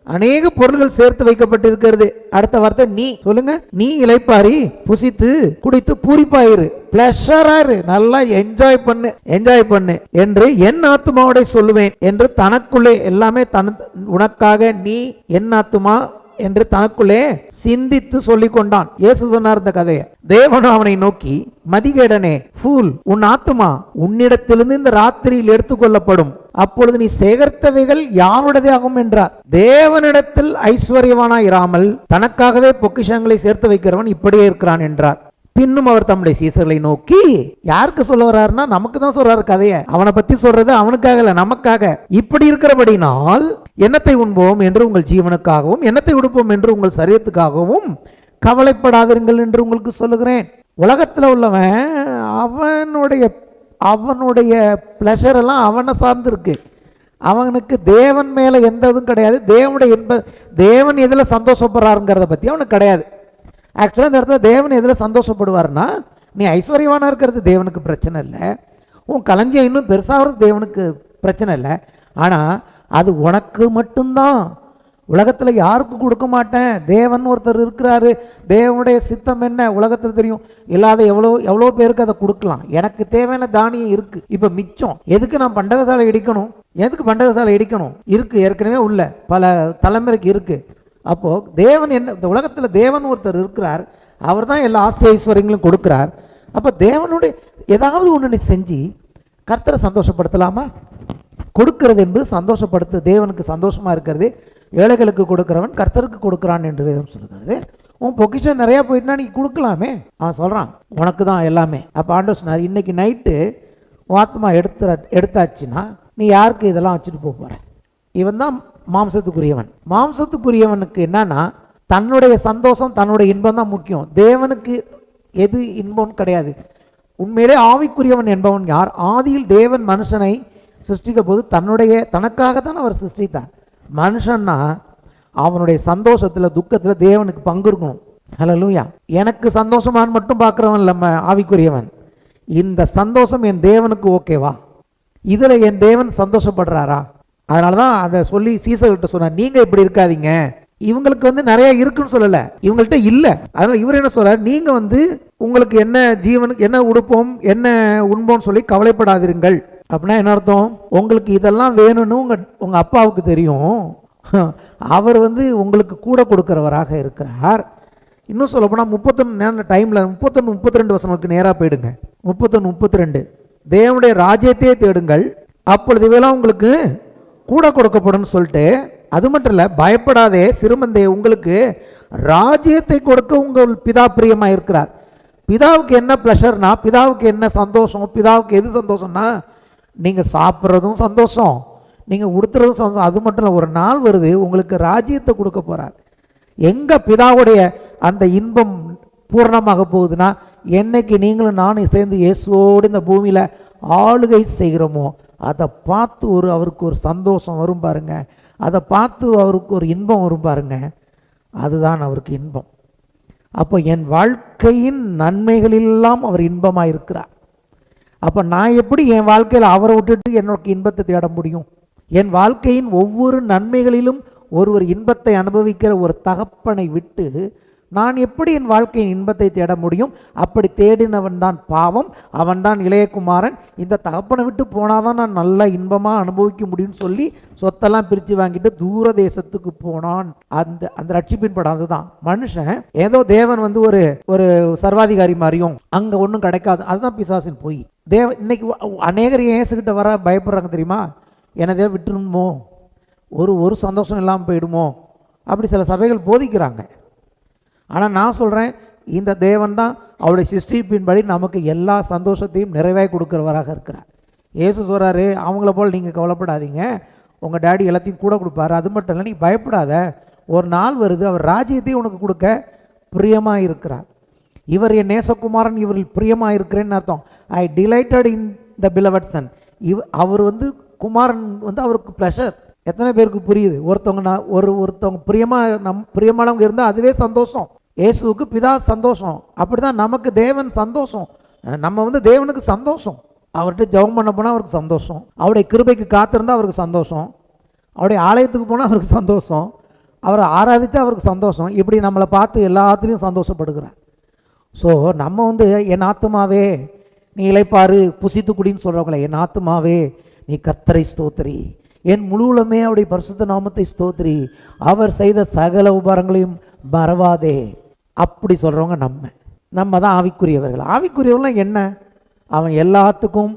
அநேக பொருள்கள் சேர்த்து வைக்கப்பட்டிருக்கிறது. அடுத்த வார்த்தை நீ, சொல்லுங்க, நீ இளைப்பாரி புசித்து குடித்து பூரிப்பாயிரு, பிளஷராரு, நல்லா என்ஜாய் பண்ணு என்று என் ஆத்துமாவோட சொல்லுவேன் என்று தனக்குள்ளே எல்லாமே உனக்காக நீ என் ஆத்துமா என்று தனக்குள்ளே சிந்தித்து சொல்லிக் கொண்டான். இயேசு சொன்னார் இந்த கதையை. தேவனும் அவனை நோக்கி, மதிகேடனே, ஃபூல், உன் ஆத்துமா உன்னிடத்திலிருந்து இந்த ராத்திரியில் எடுத்துக்கொள்ளப்படும், அப்பொழுது நீ சேகரித்தவைகள் யாருடையதாகும் என்றார். தேவனிடத்தில் ஐஸ்வர்யவானாய் இராமல் தனக்காகவே பொக்கிஷங்களை சேர்த்து வைக்கிறவன் இப்படியே இருக்கிறான் என்றார். பின்னும் அவர் தம்முடைய சீசர்களை நோக்கி, யாருக்கு சொல்ல வர்றாருன்னா நமக்கு தான் சொல்றாரு கதையை. அவனை பத்தி சொல்றது அவனுக்காக இல்ல, நமக்காக. இப்படி இருக்கிறபடினால் என்னத்தை உண்போம் என்று உங்கள் ஜீவனுக்காகவும், என்னத்தை உடுப்போம் என்று உங்கள் சரீரத்துக்காகவும் கவலைப்படாதீர்கள் என்று உங்களுக்கு சொல்லுகிறேன். உலகத்தில் உள்ளவன் அவனுடைய பிளஷர் எல்லாம் அவனை சார்ந்து இருக்கு. அவனுக்கு தேவன் மேல எந்த இதுவும் கிடையாது. தேவன் எதுல சந்தோஷப்படுறாருங்கிறத பத்தி அவனுக்கு கிடையாது. ஆக்சுவலாக இந்த இடத்துல தேவன் எதில் சந்தோஷப்படுவார்னா, நீ ஐஸ்வர்யவானாக இருக்கிறது தேவனுக்கு பிரச்சனை இல்லை, உன் களஞ்சியம் இன்னும் பெருசாகிறது தேவனுக்கு பிரச்சனை இல்லை. ஆனால் அது உனக்கு மட்டும்தான், உலகத்தில் யாருக்கும் கொடுக்க மாட்டேன். தேவன் ஒருத்தர் இருக்கிறாரு, தேவனுடைய சித்தம் என்ன உலகத்தில் தெரியும். இல்லாத எவ்வளோ பேருக்கு அதை கொடுக்கலாம். எனக்கு தேவையான தானியம் இருக்குது, இப்போ மிச்சம் எதுக்கு நான் பண்டகசாலை இடிக்கணும், இருக்குது ஏற்கனவே உள்ள பல தலைமுறைக்கு இருக்குது. அப்போ தேவன் என்ன, இந்த உலகத்தில் தேவன் ஒருத்தர் இருக்கிறார், அவர் தான் எல்லா ஆஸ்தி ஐஸ்வர்யங்களும் கொடுக்கிறார். அப்போ தேவனுடைய ஏதாவது ஒன்று செஞ்சு கர்த்தரை சந்தோஷப்படுத்தலாமா? கொடுக்கிறது என்பது சந்தோஷப்படுத்து, தேவனுக்கு சந்தோஷமா இருக்கிறது. ஏழைகளுக்கு கொடுக்கிறவன் கர்த்தருக்கு கொடுக்கிறான் என்று வேதம் சொல்லுகிறது. உன் பொக்கிஷன் நிறையா போயிட்டுனா நீ கொடுக்கலாமே. அவன் சொல்கிறான் உனக்கு தான் எல்லாமே. அப்போ ஆண்டவர் சொன்னார், இன்னைக்கு நைட்டு ஆத்மா எடுத்தாச்சுன்னா நீ யாருக்கு இதெல்லாம் வச்சுட்டு போகிற? இவன் தான் மாம்சத்துக்குரியவனுக்கு என்னன்னா, தன்னுடைய சந்தோஷம் தன்னுடைய இன்பம் தான் முக்கியம். தேவனுக்கு எது இன்பம் கிடையாது. உண்மையிலே ஆவிக்குரியவன் என்பவன் யார்? ஆதியில் தேவன் மனுஷனை சிருஷ்டித்த போது தனக்காகத்தான் அவர் சிருஷ்டித்தார். மனுஷன்னா அவனுடைய சந்தோஷத்தில் துக்கத்தில் தேவனுக்கு பங்கு இருக்கணும். ஹல்லேலூயா. எனக்கு சந்தோஷமானு மட்டும் பார்க்குறவன் நம்ம ஆவிக்குரியவன். இந்த சந்தோஷம் என் தேவனுக்கு ஓகேவா, இதில் என் தேவன் சந்தோஷப்படுறாரா? அதனால தான் அதை சொல்லி சீசர்கிட்ட சொன்னார், நீங்கள் இப்படி இருக்காதீங்க. இவங்களுக்கு நிறைய இருக்குன்னு சொல்லலை, இவங்கள்ட்ட இல்லை. அதனால் இவர் என்ன சொல்றார், நீங்கள் உங்களுக்கு என்ன ஜீவனுக்கு என்ன உடுப்போம் என்ன உண்போம்னு சொல்லி கவலைப்படாதீர்கள். அப்படின்னா என்ன அர்த்தம்? உங்களுக்கு இதெல்லாம் வேணும்னு உங்க அப்பாவுக்கு தெரியும். அவர் உங்களுக்கு கூட கொடுக்கிறவராக இருக்கிறார். இன்னும் சொல்ல போனால் 31 டைமில் 31, 32 வசனங்களுக்கு நேராக போயிடுங்க. 31, 32 தேவனுடைய ராஜ்யத்தையே தேடுங்கள், அப்பொழுது இவையெல்லாம் உங்களுக்கு கூட கொடுக்கப்படும் சொல்லிட்டு, அது மட்டும் இல்லை, பயப்படாதே சிறுமந்தே, உங்களுக்கு ராஜ்யத்தை கொடுக்க உங்கள் பிதா பிரியமாக இருக்கிறார். பிதாவுக்கு என்ன ப்ளஷர்னா, பிதாவுக்கு என்ன சந்தோஷம், பிதாவுக்கு எது சந்தோஷம்னா, நீங்கள் சாப்பிட்றதும் சந்தோஷம், நீங்கள் உடுத்துறதும் சந்தோஷம். அது மட்டும் இல்லை, ஒரு நாள் வருது உங்களுக்கு ராஜ்யத்தை கொடுக்க போகிறார். எங்கே பிதாவுடைய அந்த இன்பம் பூர்ணமாக போகுதுன்னா, என்னைக்கு நீங்களும் நானும் சேர்ந்து இயேசுவோடு இந்த பூமியில் ஆளுகை செய்கிறோமோ, அதை பார்த்து அவருக்கு ஒரு சந்தோஷம் வரும் பாருங்க, அதை பார்த்து அவருக்கு ஒரு இன்பம் வரும் பாருங்க, அதுதான் அவருக்கு இன்பம். அப்போ என் வாழ்க்கையின் நன்மைகளெல்லாம் அவர் இன்பமாக இருக்கிறார். அப்போ நான் எப்படி என் வாழ்க்கையில் அவரை விட்டுட்டு என்னோட இன்பத்தை தேட முடியும்? என் வாழ்க்கையின் ஒவ்வொரு நன்மைகளிலும் ஒருவர் இன்பத்தை அனுபவிக்கிற ஒரு தகப்பனை விட்டு நான் எப்படி என் வாழ்க்கையின் இன்பத்தை தேட முடியும்? அப்படி தேடினவன் தான் பாவம், அவன்தான் இளையகுமாரன். இந்த தகப்பனை விட்டு போனாதான் நான் நல்ல இன்பமாக அனுபவிக்க முடியும்னு சொல்லி சொத்தெல்லாம் பிரித்து வாங்கிட்டு தூர தேசத்துக்கு போனான். அந்த ரட்சிப்பின் படம் அதுதான். மனுஷன் ஏதோ தேவன் ஒரு சர்வாதிகாரி மாதிரியும் அங்கே ஒன்றும் கிடைக்காது, அதுதான் பிசாசின் போய். இன்னைக்கு அநேகர் இயேசுகிட்ட வர பயப்படுறாங்க தெரியுமா? என்னதே விட்டுருமோ, ஒரு சந்தோஷம் இல்லாமல் போயிடுமோ, அப்படி சில சபைகள் போதிக்கிறாங்க. ஆனால் நான் சொல்கிறேன், இந்த தேவன் தான் அவருடைய சிருஷ்டிப்பின்படி நமக்கு எல்லா சந்தோஷத்தையும் நிறைவாக கொடுக்குறவராக இருக்கிறார். இயேசு சொல்கிறாரு, அவங்கள போல் நீங்கள் கவலைப்படாதீங்க, உங்கள் டேடி எல்லாத்தையும் கூட கொடுப்பாரு. அது மட்டும் இல்லை, நீ பயப்படாத, ஒரு நாள் வருது அவர் ராஜ்யத்தையும் உனக்கு கொடுக்க பிரியமாக இருக்கிறார். இவர் என் நேசகுமாரன், இவரில் பிரியமாக இருக்கிறேன்னு அர்த்தம். ஐ டிலைட்டட் இன் த பிலவட் சன். அவர் குமாரன் அவருக்கு ப்ளஷர். எத்தனை பேருக்கு புரியுது? ஒருத்தவங்க பிரியமானவங்க இருந்தால் அதுவே சந்தோஷம். இயேசுவுக்கு பிதா சந்தோஷம், அப்படிதான் நமக்கு தேவன் சந்தோஷம். நம்ம தேவனுக்கு சந்தோஷம். அவர்கிட்ட ஜெபம் பண்ண போனால் அவருக்கு சந்தோஷம், அவருடைய கிருபைக்கு காத்திருந்தால் அவருக்கு சந்தோஷம், அவருடைய ஆலயத்துக்கு போனால் அவருக்கு சந்தோஷம், அவரை ஆராதித்தா அவருக்கு சந்தோஷம். இப்படி நம்மளை பார்த்து எல்லாத்துலேயும் சந்தோஷப்படுகிறார். ஸோ நம்ம என் ஆத்துமாவே நீ இளைப்பாறு புசித்து குடின்னு சொல்கிறவங்கள, என் ஆத்துமாவே நீ கர்த்தரை ஸ்தோத்திரி, என் முழுவலுமே அவருடைய பரிசுத்த நாமத்தை ஸ்தோத்திரி, அவர் செய்த சகல உபகாரங்களையும் மறவாதே, அப்படி சொல்கிறவங்க நம்ம தான் ஆவிக்குரியவர்கள். ஆவிக்குரியவர்கள்லாம் என்ன? அவன் எல்லாத்துக்கும்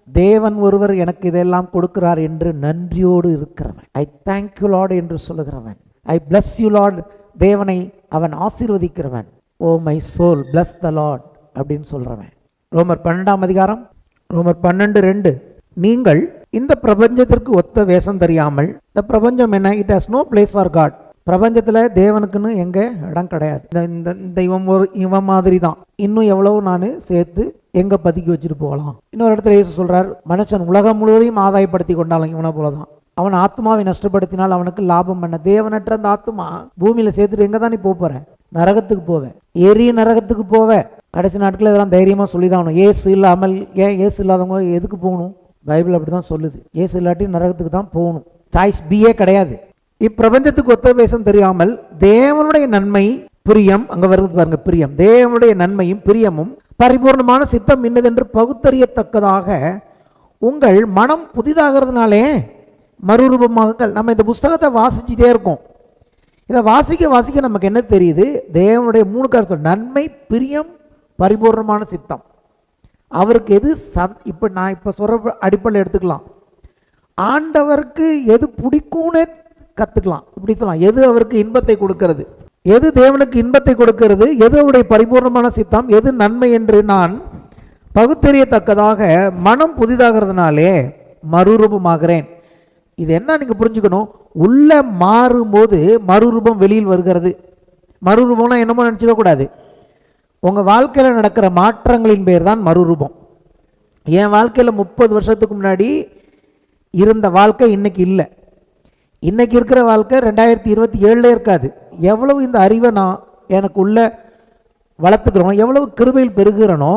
தேவன் ஒருவர் எனக்கு இதெல்லாம் கொடுக்கிறார் என்று நன்றியோடு இருக்கிறவன், ஐ தேங்க்யூ லார்ட் என்று சொல்லுகிறவன், ஐ பிளஸ் யூ லார்ட், தேவனை அவன் ஆசீர்வதிக்கிறவன், O my soul bless the Lord அப்படின்னு சொல்கிறவன். ரோமர் 12ஆம் அதிகாரம், ரோமர் 12:2, நீங்கள் இந்த பிரபஞ்சத்திற்கு ஒத்த வேஷம் தெரியாமல், இந்த பிரபஞ்சம் என்ன? It has no place for God. பிரபஞ்சத்தில் தேவனுக்குன்னு எங்கே இடம் கிடையாது. இந்த இவன் மாதிரி தான் இன்னும் எவ்வளவு நான் சேர்த்து எங்கே பதுக்கி வச்சுட்டு போகலாம். இன்னொரு இடத்துல இயேசு சொல்கிறார், மனுஷன் உலகம் முழுவதையும் ஆதாயப்படுத்தி கொண்டாலும் இவனை போல தான். அவன் ஆத்மாவை நஷ்டப்படுத்தினால் அவனுக்கு லாபம் என்ன? தேவனற்ற அந்த ஆத்மா பூமியில் சேர்த்துட்டு எங்கே தான் நீ போகிற? நரகத்துக்கு போவேன், எரிய நரகத்துக்கு போவேன். கடைசி நாட்களில் இதெல்லாம் தைரியமாக சொல்லி தான் ஆகணும். ஏசு இல்லாமல், ஏசு இல்லாதவங்க எதுக்கு போகணும்? பைபிள் அப்படி தான் சொல்லுது. ஏசு இல்லாட்டி நரகத்துக்கு தான் போகணும். சாய்ஸ் பியே கிடையாது. இப்பிரபஞ்சத்துக்கு ஒத்த வேஷம் தெரியாமல் தேவனுடைய நன்மை பிரியம், அங்கே வருது பாருங்க, பிரியம், தேவனுடைய நன்மையும் பிரியமும் பரிபூர்ணமான சித்தம் இன்னதென்று பகுத்தறியத்தக்கதாக உங்கள் மனம் புதிதாகிறதுனாலே மறுரூபமாகுங்கள். நம்ம இந்த புஸ்தகத்தை வாசிச்சுட்டே இருக்கோம். இதை வாசிக்க நமக்கு என்ன தெரியுது? தேவனுடைய 3 கருத்து, நன்மை, பிரியம், பரிபூர்ணமான சித்தம். அவருக்கு எது இப்போ நான் இப்போ சொல்கிற அடிப்படையில் எடுத்துக்கலாம். ஆண்டவருக்கு எது பிடிக்கும்னே கற்றுக்கலாம், இப்படி சொல்லலாம். எது அவருக்கு இன்பத்தை கொடுக்கிறது, எது தேவனுக்கு இன்பத்தை கொடுக்கிறது, எது அவருடைய பரிபூர்ணமான சித்தம், எது நன்மை என்று நான் பகுத்தறியத்தக்கதாக மனம் புதிதாகிறதுனாலே மறுரூபமாகிறேன். இது என்ன நீங்கள் புரிஞ்சுக்கணும், உள்ள மாறும்போது மறுரூபம் வெளியில் வருகிறது. மறுரூபம்னா என்னமோ நினச்சிக்க கூடாது. உங்கள் வாழ்க்கையில் நடக்கிற மாற்றங்களின் பேர் தான் மறுரூபம். என் வாழ்க்கையில் 30 வருஷத்துக்கு முன்னாடி இருந்த வாழ்க்கை இன்னைக்கு இல்லை. இன்னைக்கு இருக்கிற வாழ்க்கை 2027 இருக்காது. எவ்வளவு இந்த அறிவை நான் எனக்கு உள்ள வளர்த்துக்கிறோம், எவ்வளவு கிருபையில் பெருகிறனோ,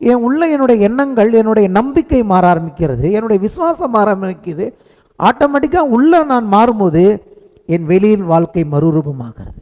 என் உள்ள என்னுடைய எண்ணங்கள், என்னுடைய நம்பிக்கை மாற ஆரம்பிக்கிறது, என்னுடைய விசுவாசம் மாற ஆரம்பிக்குது. ஆட்டோமேட்டிக்காக உள்ள நான் மாறும்போது என் வெளியில் வாழ்க்கை மறுரூபமாகிறது.